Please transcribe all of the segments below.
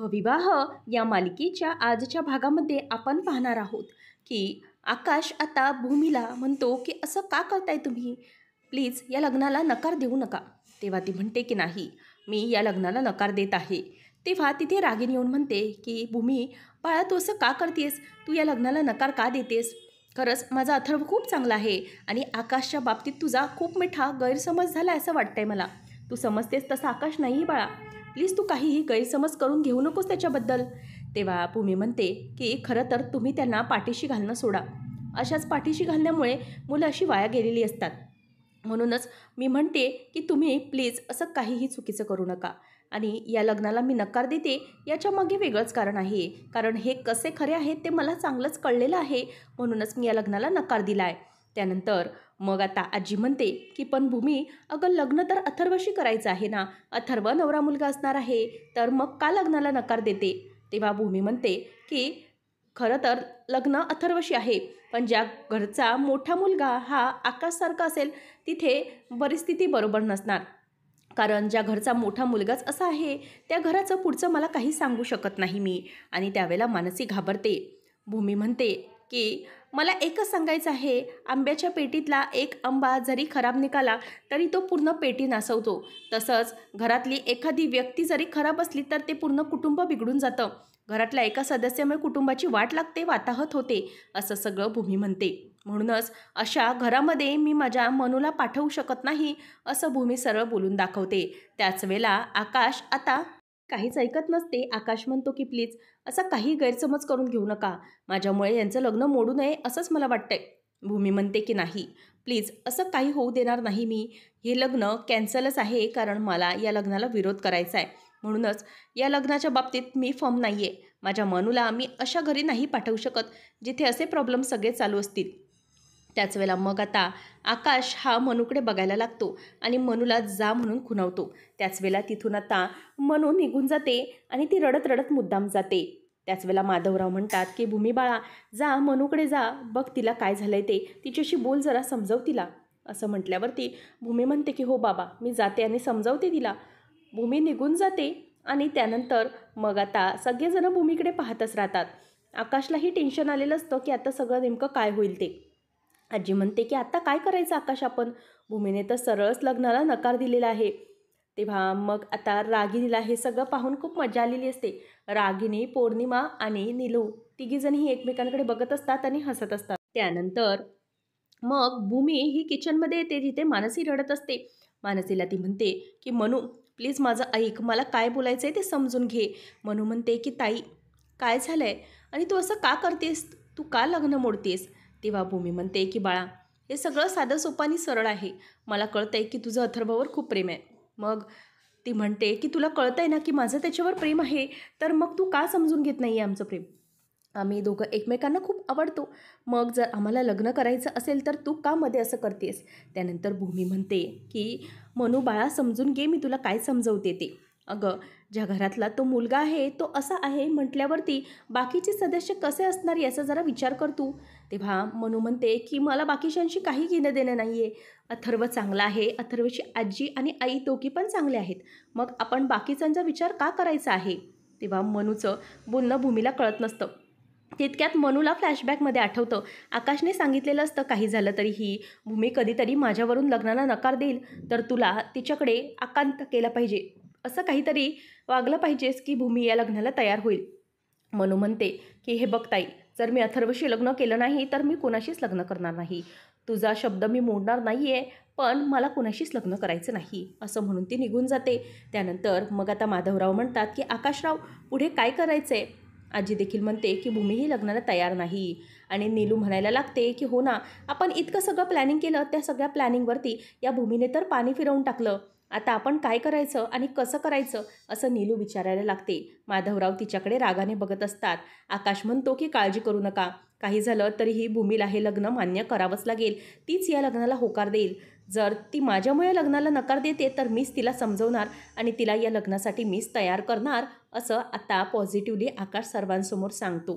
विवाह या मालिकेच्या आजच्या भागामध्ये आपण पाहणार आहोत की आकाश आता भूमीला म्हणतो की असं का करताय तुम्ही, प्लीज या लग्नाला नकार देऊ नका. तेव्हा ती म्हणते की नाही, मी या लग्नाला नकार देत आहे. तेव्हा तिथे रागिनी येऊन म्हणते की भूमी बाळा, तू असं का करतेस, तू या लग्नाला नकार का देतेस. खरंच माझा अथर्व खूप चांगला आहे आणि आकाशच्या बाबतीत तुझा खूप मोठा गैरसमज झाला असं वाटतंय मला. तू समजतेस तसा आकाश नाही बाळा, प्लीज तू काहीही गैरसमज करून घेऊ नकोस त्याच्याबद्दल. तेव्हा भूमी म्हणते की खरं तर तुम्ही त्यांना पाठीशी घालणं सोडा. अशाच पाठीशी घालण्यामुळे मुलं अशी वाया गेलेली असतात. म्हणूनच मी म्हणते की तुम्ही प्लीज असं काहीही चुकीचं करू नका. आणि या लग्नाला मी नकार देते याच्या मागे वेगळंच कारण आहे, कारण हे कसे खरे आहेत ते मला चांगलंच कळलेलं आहे. म्हणूनच मी या लग्नाला नकार दिला आहे. त्यानंतर मग आता आजी म्हणते की पण भूमी, अगं लग्न तर अथर्वशी करायचं आहे ना, अथर्व नवरा मुलगा असणार आहे, तर मग का लग्नाला नकार देते. तेव्हा भूमी म्हणते की खरं तर लग्न अथर्वशी आहे, पण ज्या घरचा मोठा मुलगा हा आकाशसारखा असेल तिथे परिस्थिती बरोबर नसणार. कारण ज्या घरचा मोठा मुलगाच असा आहे त्या घराचं पुढचं मला काही सांगू शकत नाही मी. आणि त्यावेळेला मानसी घाबरते. भूमी म्हणते की मला एकच सांगायचं आहे, आंब्याच्या पेटीतला एक आंबा जरी खराब निघाला तरी तो पूर्ण पेटी नासवतो. तसंच घरातली एखादी व्यक्ती जरी खराब असली तर ते पूर्ण कुटुंब बिघडून जातं. घरातल्या एका सदस्यामुळे कुटुंबाची वाट लागते, वाताहत होते, असं सगळं भूमी म्हणते. म्हणूनच अशा घरामध्ये मी माझ्या मनूला पाठवू शकत नाही, असं भूमी सरळ बोलून दाखवते. त्याच वेळेला आकाश आता काहीच ऐकत नसते. आकाश म्हणतो की प्लीज असा काही गैरसमज करून घेऊ नका, माझ्यामुळे यांचं लग्न मोडू नये असंच मला वाटतंय. भूमी म्हणते की नाही, प्लीज असं काही होऊ देणार नाही मी. हे लग्न कॅन्सलच आहे, कारण मला या लग्नाला विरोध करायचा आहे. म्हणूनच या लग्नाच्या बाबतीत मी फर्म नाही आहे. माझ्या मनूला मी अशा घरी नाही पाठवू शकत जिथे असे प्रॉब्लेम सगळे चालू असतील. त्याच वेळेला मग आता आकाश हा मनूकडे बघायला लागतो आणि मनूला जा म्हणून खुणावतो. त्याच वेळेला तिथून आता मनू निघून जाते आणि ती रडत रडत मुद्दाम जाते. त्याच वेळेला माधवराव म्हणतात की भूमी बाळा, जा मनूकडे जा, बघ तिला काय झालंय ते, तिच्याशी बोल, जरा समजव तिला. असं म्हटल्यावरती भूमी म्हणते की हो बाबा, मी जाते आणि समजावते तिला. भूमी निघून जाते आणि त्यानंतर मग आता सगळेजण भूमीकडे पाहतच राहतात. आकाशलाही टेन्शन आलेलं असतं की आता सगळं नेमकं काय होईल ते. आजी म्हणते की आता काय करायचं आकाश आपण, भूमीने तर सरळच लग्नाला नकार दिलेला आहे. तेव्हा मग आता रागिनीला हे सगळं पाहून खूप मजा आलेली असते. रागिनी, पौर्णिमा आणि नीलू तिघीजणही एकमेकांकडे बघत असतात आणि हसत असतात. त्यानंतर मग भूमी ही किचनमध्ये येते जिथे मानसी रडत असते. मानसीला ती म्हणते की मनू प्लीज माझं ऐक, मला काय बोलायचं आहे ते समजून घे. मनू म्हणते की ताई काय झालं आहे आणि तू असं का करतेस, तू का लग्न मोडतेस. तेव्हा भूमी म्हणते की बाळा, हे सगळं साधं सोपं आणि सरळ आहे. मला कळतं आहे की तुझं अथर्ववर खूप प्रेम आहे. मग ती म्हणते की तुला कळतं आहे ना की माझं त्याच्यावर प्रेम आहे, तर मग तू का समजून घेत नाही आहे आमचं प्रेम. आम्ही दोघं एकमेकांना खूप आवडतो. मग जर आम्हाला लग्न करायचं असेल तर तू का मध्ये असं करतेस. त्यानंतर भूमी म्हणते की मनू बाळा, समजून घे, मी तुला काय समजवते ते. अगं, ज्या घरातला तो मुलगा आहे तो असा आहे म्हटल्यावरती बाकीचे सदस्य कसे असणार याचा जरा विचार कर तू. तेव्हा मनू म्हणते की मला बाकीच्यांशी काही घेणं देणं नाही आहे. अथर्व चांगला आहे, अथर्वची आजी आणि आई दोघी पण चांगले आहेत, मग आपण बाकीच्यांचा विचार का करायचा आहे. तेव्हा मनूचं बोलणं भूमीला कळत नसतं. तितक्यात मनूला फ्लॅशबॅकमध्ये आठवतं, आकाशने सांगितलेलं असतं काही झालं तरीही भूमी कधीतरी माझ्यावरून लग्नाला नकार देईल तर तुला तिच्याकडे आकांत केला पाहिजे, असं काहीतरी वागलं पाहिजेस की भूमी या लग्नाला तयार होईल. मनू म्हणते की हे बघ ताई, जर मी अथर्वशी लग्न केलं नाही तर मी कोणाशीच लग्न करणार नाही. तुझा शब्द मी मोडणार नाही आहे, पण मला कोणाशीच लग्न करायचं नाही, असं म्हणून ती निघून जाते. त्यानंतर मग आता माधवराव म्हणतात की आकाशराव, पुढे काय करायचं आहे. आजी देखील म्हणते की भूमीही लग्नाला तयार नाही. आणि नीलू म्हणायला लागते की हो ना, आपण इतकं सगळं प्लॅनिंग केलं, त्या सगळ्या प्लॅनिंगवरती या भूमीने तर पाणी फिरवून टाकलं. आता आपण काय करायचं आणि कसं करायचं, असं नीलू विचारायला लागते. माधवराव तिच्याकडे रागाने बघत असतात. आकाश म्हणतो की काळजी करू नका, काही झालं तरीही भूमीला हे लग्न मान्य करावंच लागेल, तीच या लग्नाला होकार देईल. जर ती माझ्यामुळे लग्नाला नकार देते तर मीच तिला समजवणार आणि तिला या लग्नासाठी मीच तयार करणार, असं आता पॉझिटिव्हली आकाश सर्वांसमोर सांगतो.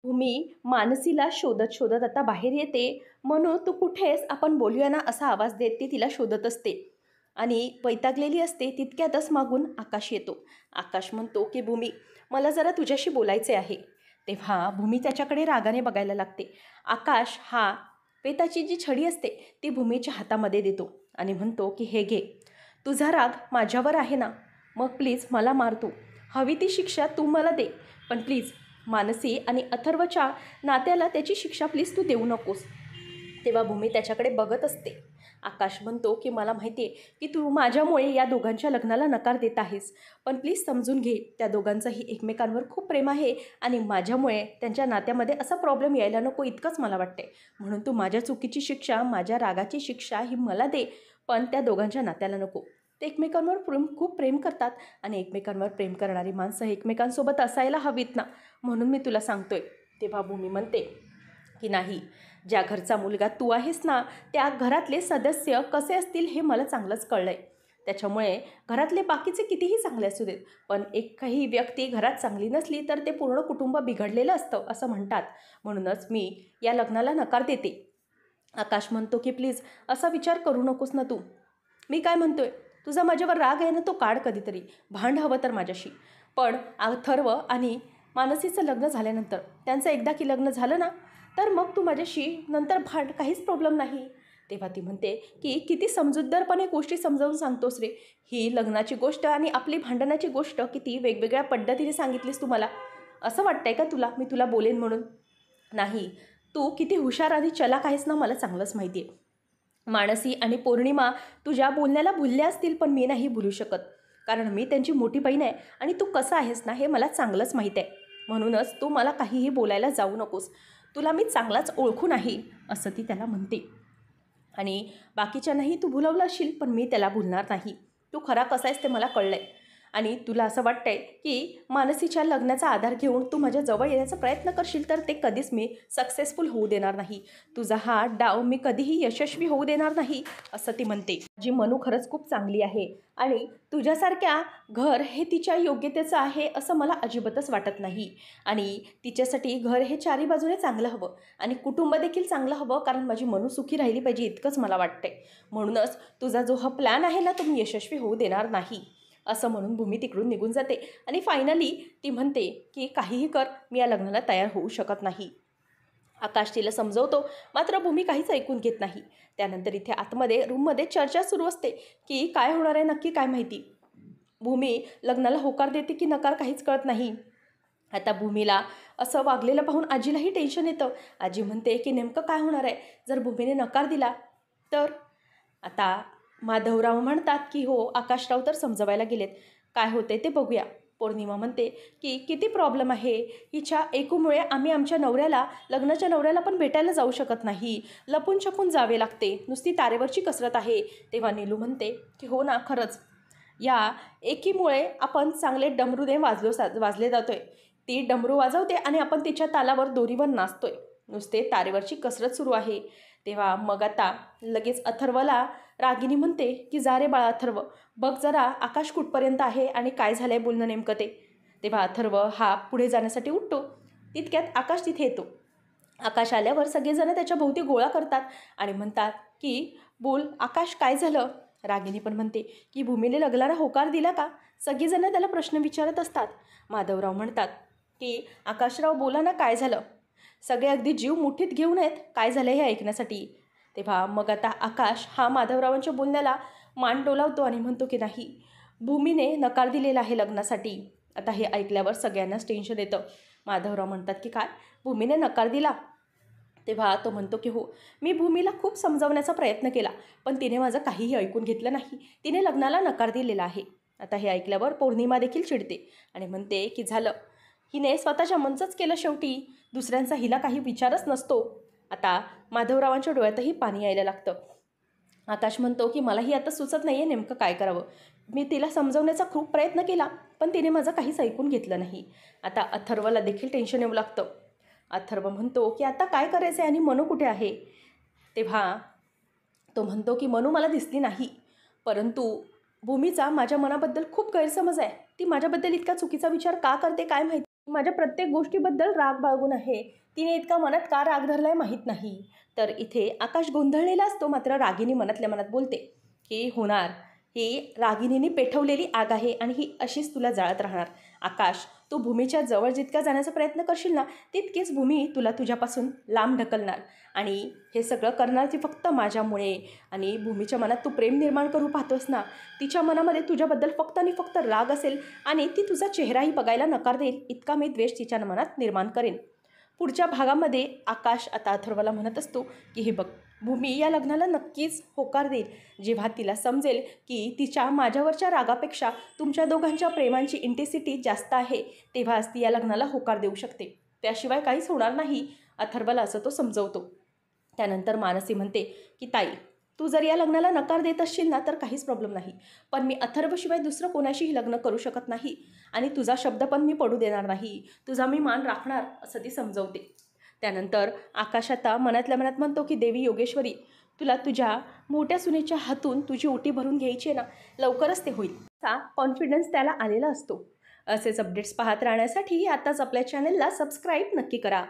भूमी मानसीला शोधत शोधत आता बाहेर येते. म्हणून तू कुठेस, आपण बोलूया ना, असा आवाज देत ती तिला शोधत असते. आणि वैतागलेली असते तितक्यातच मागून आकाश येतो. आकाश म्हणतो की भूमी, मला जरा तुझ्याशी बोलायचे आहे. तेव्हा भूमी त्याच्याकडे रागाने बघायला लागते. आकाश हा वेताची जी छडी असते ती भूमीच्या हातामध्ये देतो आणि म्हणतो की हे घे, तुझा राग माझ्यावर आहे ना, मग प्लीज मला मार तू. हवी ती शिक्षा तू मला दे, पण प्लीज मानसी आणि अथर्वच्या नात्याला त्याची शिक्षा प्लीज तू देऊ नकोस. तेव्हा भूमी त्याच्याकडे बघत असते. आकाश म्हणतो की मला माहिती आहे की तू माझ्यामुळे या दोघांच्या लग्नाला नकार देत आहेस, पण प्लीज समजून घे, त्या दोघांचंही एकमेकांवर खूप प्रेम आहे आणि माझ्यामुळे त्यांच्या नात्यामध्ये असा प्रॉब्लेम यायला नको इतकंच मला वाटते. म्हणून तू माझ्या चुकीची शिक्षा, माझ्या रागाची शिक्षा ही मला दे, पण त्या दोघांच्या नात्याला नको. ते एकमेकांवर खूप प्रेम करतात आणि एकमेकांवर प्रेम करणारी माणसं एकमेकांसोबत असायला हवीत ना, म्हणून मी तुला सांगतोय. तेव्हा भूमी म्हणते की नाही, ज्या घरचा मुलगा तू आहेस ना, त्या घरातले सदस्य कसे असतील हे मला चांगलंच कळलं आहे. त्याच्यामुळे घरातले बाकीचे कितीही चांगले असू देत, पण एक काही व्यक्ती घरात चांगली नसली तर ते पूर्ण कुटुंब बिघडलेलं असतं असं म्हणतात. म्हणूनच मी या लग्नाला नकार देते. आकाश म्हणतो की प्लीज असा विचार करू नकोस ना तू. मी काय म्हणतोय, तुझा माझ्यावर राग आहे ना, तो काढ कधीतरी, भांड हवं तर माझ्याशी. पण अथर्व आणि मानसीचं लग्न झाल्यानंतर, त्यांचं एकदा की लग्न झालं ना, तर मग तू माझ्याशी नंतर भांड, काहीच प्रॉब्लेम नाही. तेव्हा ती म्हणते की किती समजूतदारपणे गोष्टी समजावून सांगतोस रे. ही लग्नाची गोष्ट आणि आपली भांडणाची गोष्ट किती वेगवेगळ्या पद्धतीने सांगितलीस तू मला. असं वाटतंय का तुला मी तुला बोलेन म्हणून? नाही, तू किती हुशार आणि चलाक आहेस ना, मला चांगलंच माहिती आहे. मानसी आणि पौर्णिमा तुझ्या बोलण्याला भुलल्या असतील, पण मी नाही भुलू शकत, कारण मी त्यांची मोठी बहीण आहे आणि तू कसं आहेस ना हे मला चांगलंच माहीत आहे. म्हणूनच तू मला काहीही बोलायला जाऊ नकोस, तुला मी चांगलाच ओळखू नाही, असं ती त्याला म्हणते. आणि बाकीच्यांनाही तू भुलवलं असशील, पण मी त्याला भुलणार नाही. तू खरा कसा आहेस ते मला कळलं आहे. आणि तुला असं वाटतंय की मानसीच्या लग्नाचा आधार घेऊन तू माझ्या जवळ येण्याचा प्रयत्न करशील, तर ते कधीच मी सक्सेसफुल होऊ देणार नाही. तुझा हा डाव मी कधीही यशस्वी होऊ देणार नाही, असं ती म्हणते. जी मनू खरंच खूप चांगली आहे आणि तुझ्यासारख्या घर हे तिच्या योग्यतेचं आहे असं मला अजिबातच वाटत नाही. आणि तिच्यासाठी घर हे चारी बाजूने चांगलं हवं आणि कुटुंब देखील चांगलं हवं, कारण माझी मनू सुखी राहिली पाहिजे इतकंच मला वाटतंय. म्हणूनच तुझा जो हा प्लॅन आहे ना, तो मी यशस्वी होऊ देणार नाही, असं म्हणून भूमी तिकडून निघून जाते. आणि फायनली ती म्हणते की काहीही कर, मी या लग्नाला तयार होऊ शकत नाही. आकाश तिला समजवतो, मात्र भूमी काहीच ऐकून घेत नाही. त्यानंतर इथे आतमध्ये रूममध्ये चर्चा सुरू असते की काय होणार आहे नक्की, काय माहिती. भूमी लग्नाला होकार देते की नकार काहीच कळत नाही. आता भूमीला असं वागलेलं पाहून आजीलाही टेन्शन येतं. आजी म्हणते की नेमकं काय होणार आहे, जर भूमीने नकार दिला तर. आता माधवराव म्हणतात की हो, आकाशराव तर समजवायला गेलेत, काय होते ते बघूया. पौर्णिमा म्हणते की किती प्रॉब्लेम आहे, हिच्या एकूमुळे आम्ही आमच्या नवऱ्याला, लग्नाच्या नवऱ्याला पण भेटायला जाऊ शकत नाही, लपून छपून जावे लागते, नुसती तारेवरची कसरत आहे. तेव्हा नीलू म्हणते की हो ना, खरंच या एकीमुळे आपण चांगले डमरूने वाजले जातोय. ती डमरू वाजवते आणि आपण तिच्या तालावर, दोरीवर नाचतोय, नुसते तारेवरची कसरत सुरू आहे. तेव्हा मग आता लगेच अथर्वला रागिनी म्हणते की जा रे बाळा अथर्व, बघ जरा आकाश कुठपर्यंत आहे आणि काय झालं आहे बोलणं नेमकं ते. तेव्हा अथर्व हा पुढे जाण्यासाठी उठतो, तितक्यात आकाश तिथे येतो. आकाश आल्यावर सगळेजण त्याच्या भोवती गोळा करतात आणि म्हणतात की बोल आकाश, काय झालं. रागिनी पण म्हणते की भूमीने लग्नाला होकार दिला का. सगळेजण त्याला प्रश्न विचारत असतात. माधवराव म्हणतात की आकाशराव बोला ना, काय झालं. सगळे अगदी जीव मुठीत घेऊन आहेत काय झालं हे ऐकण्यासाठी. तेव्हा मग आता आकाश हा माधवरावांच्या बोलण्याला मान डोलावतो आणि म्हणतो की नाही, भूमीने नकार दिलेला आहे लग्नासाठी. आता हे ऐकल्यावर सगळ्यांनाच टेन्शन येतं. माधवराव म्हणतात की काय, भूमीने नकार दिला. तेव्हा तो म्हणतो की हो, मी भूमीला खूप समजावण्याचा प्रयत्न केला, पण तिने माझं काहीही ऐकून घेतलं नाही, तिने लग्नाला नकार दिलेला आहे. आता हे ऐकल्यावर पौर्णिमा देखील चिडते आणि म्हणते की झालं, हिने स्वतःच्या मनचंच केलं शेवटी, दुसऱ्यांचा हिला काही विचारच नसतो. आता माधवरावांच्या डोळ्यातही पाणी यायला लागतं. आकाश म्हणतो की मलाही आता सुचत नाही आहे नेमकं काय करावं. मी तिला समजवण्याचा खूप प्रयत्न केला, पण तिने माझं काहीच ऐकून घेतलं नाही. आता अथर्वला देखील टेन्शन येऊ लागतं. अथर्व म्हणतो की आता काय करायचं आहे आणि मनू कुठे आहे. तेव्हा तो म्हणतो की मनू मला दिसली नाही, परंतु भूमीचा माझ्या मनाबद्दल खूप गैरसमज आहे. ती माझ्याबद्दल इतका चुकीचा विचार का करते काय माहिती. माझ्या प्रत्येक गोष्टीबद्दल राग बाळगून आहे. तिने इतका मनात का राग धरलाय माहीत नाही. तर इथे आकाश गोंधळलेला असतो, मात्र रागिनी मनातल्या मनात बोलते की होणार, ही रागिणीने पेटवलेली आग आहे आणि ही अशीच तुला जाळत राहणार. आकाश, तू भूमीच्या जवळ जितका जाण्याचा प्रयत्न करशील ना, तितकीच भूमी तुला तुझ्यापासून लांब ढकलणार. आणि हे सगळं करणार ती फक्त माझ्यामुळे. आणि भूमीच्या मनात तू प्रेम निर्माण करू पाहतोस ना, तिच्या मनामध्ये तुझ्याबद्दल फक्त आणि फक्त राग असेल आणि ती तुझा चेहराही बघायला नकार देईल इतका मी द्वेष तिच्या मनात निर्माण करेन. पुढच्या भागामध्ये आकाश आता अथर्वला म्हणत असतो की हे बघ, भूमी या लग्नाला नक्कीच होकार देईल. जेव्हा तिला समजेल की तिच्या माझ्यावरच्या रागापेक्षा तुमच्या दोघांच्या प्रेमांची इंटेन्सिटी जास्त आहे, तेव्हाच ती या लग्नाला होकार देऊ शकते. त्याशिवाय काहीच होणार नाही, अथर्वला असं तो समजवतो. त्यानंतर मानसी म्हणते की ताई, तू जर या लग्नाला नकार देत असशील ना तर काहीच प्रॉब्लेम नाही, पण मी अथर्वशिवाय दुसरं कोणाशीही लग्न करू शकत नाही आणि तुझा शब्द पण मी पडू देणार नाही, तुझा मी मान राखणार, असं ती समजवते. त्यानंतर आकाश आता मनातल्या मनात म्हणतो की देवी योगेश्वरी, तुला तुझ्या मोठ्या सुनेच्या हातून तुझी ओटी भरून घ्यायची आहे ना, लवकरच ते होईल, असा कॉन्फिडन्स त्याला आलेला असतो. असेच अपडेट्स पाहत राहण्यासाठी आताच आपल्या चॅनलला सबस्क्राईब नक्की करा.